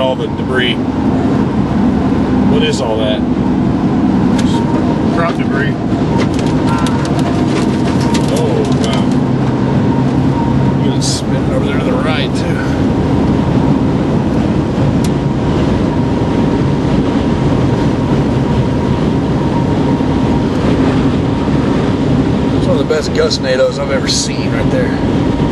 all the debris. What is all that? Crop debris. Oh, wow. Look at it spinning over there to the right, too. It's one of the best Gustnados I've ever seen right there.